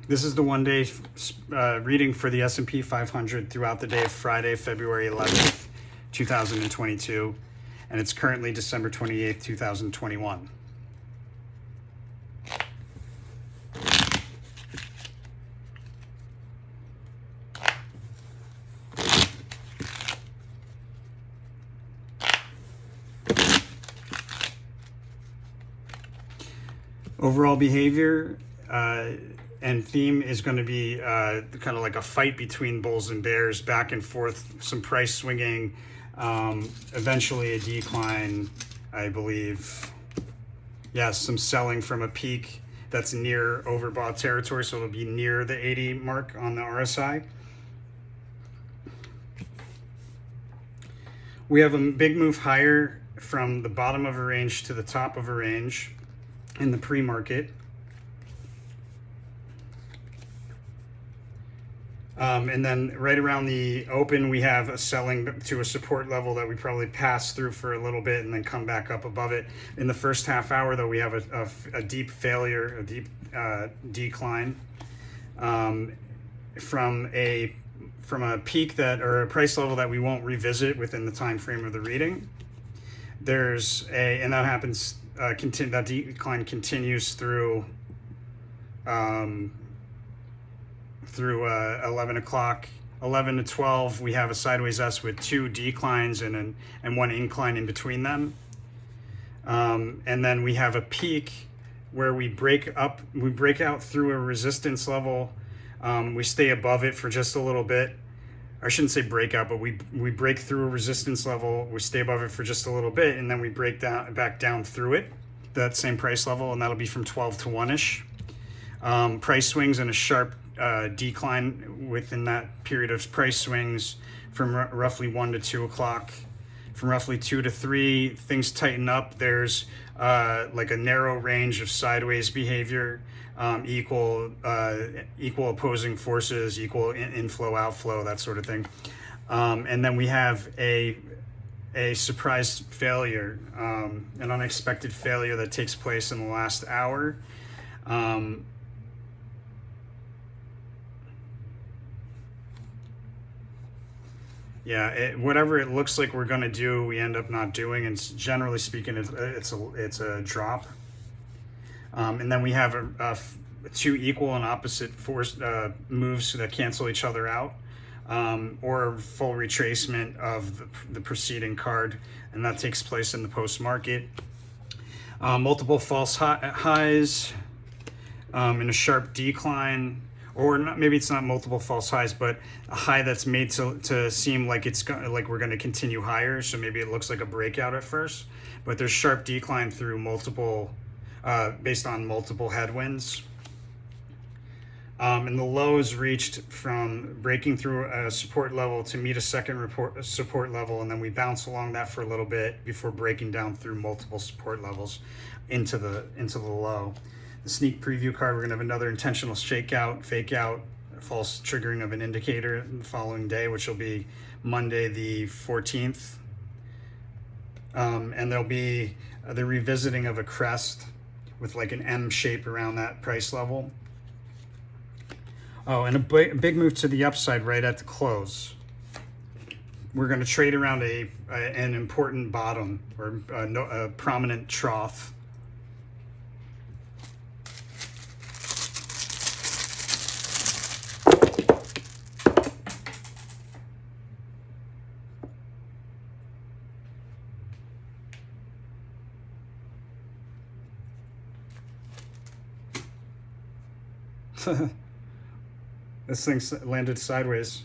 This is the one-day reading for the S&P 500 throughout the day of Friday, February 11th, 2022, and it's currently December 28th, 2021. Overall behavior and theme is going to be kind of like a fight between bulls and bears, back and forth, some price swinging, eventually a decline, I believe. Yes, some selling from a peak that's near overbought territory, so it'll be near the 80 mark on the RSI. We have a big move higher from the bottom of a range to the top of a range in the pre-market. And then right around the open, we have a selling to a support level that we probably pass through for a little bit and then come back up above it. In the first half hour, though, we have a deep failure, a deep decline from a peak that, or a price level that we won't revisit within the time frame of the reading. And that happens. That decline continues through 11 o'clock. 11 to 12, we have a sideways S with two declines and one incline in between them. And then we have a peak where we break out through a resistance level. We stay above it for just a little bit. I shouldn't say breakout, but we break through a resistance level, we stay above it for just a little bit, and then we break back down through it, that same price level, and that'll be from 12 to 1-ish. Price swings and a sharp decline within that period of price swings from roughly 1 to 2 o'clock. From roughly 2 to 3, things tighten up. There's like a narrow range of sideways behavior, equal opposing forces, equal inflow, outflow, that sort of thing. And then we have a surprise failure, an unexpected failure that takes place in the last hour. Whatever it looks like we're going to do, we end up not doing, and generally speaking, it's a drop. And then we have two equal and opposite force moves that cancel each other out, or full retracement of the preceding card, and that takes place in the post-market. Multiple false highs and a sharp decline. Or not, maybe it's not multiple false highs, but a high that's made to seem like like we're going to continue higher. So maybe it looks like a breakout at first, but there's sharp decline through based on multiple headwinds. And the lows reached from breaking through a support level to meet a second support level, and then we bounce along that for a little bit before breaking down through multiple support levels into the low. The sneak preview card, we're going to have another intentional shakeout, fake out, false triggering of an indicator the following day, which will be Monday the 14th. And there'll be the revisiting of a crest with like an M shape around that price level. Oh, and a big move to the upside right at the close. We're going to trade around an important bottom, or a prominent trough. This thing landed sideways.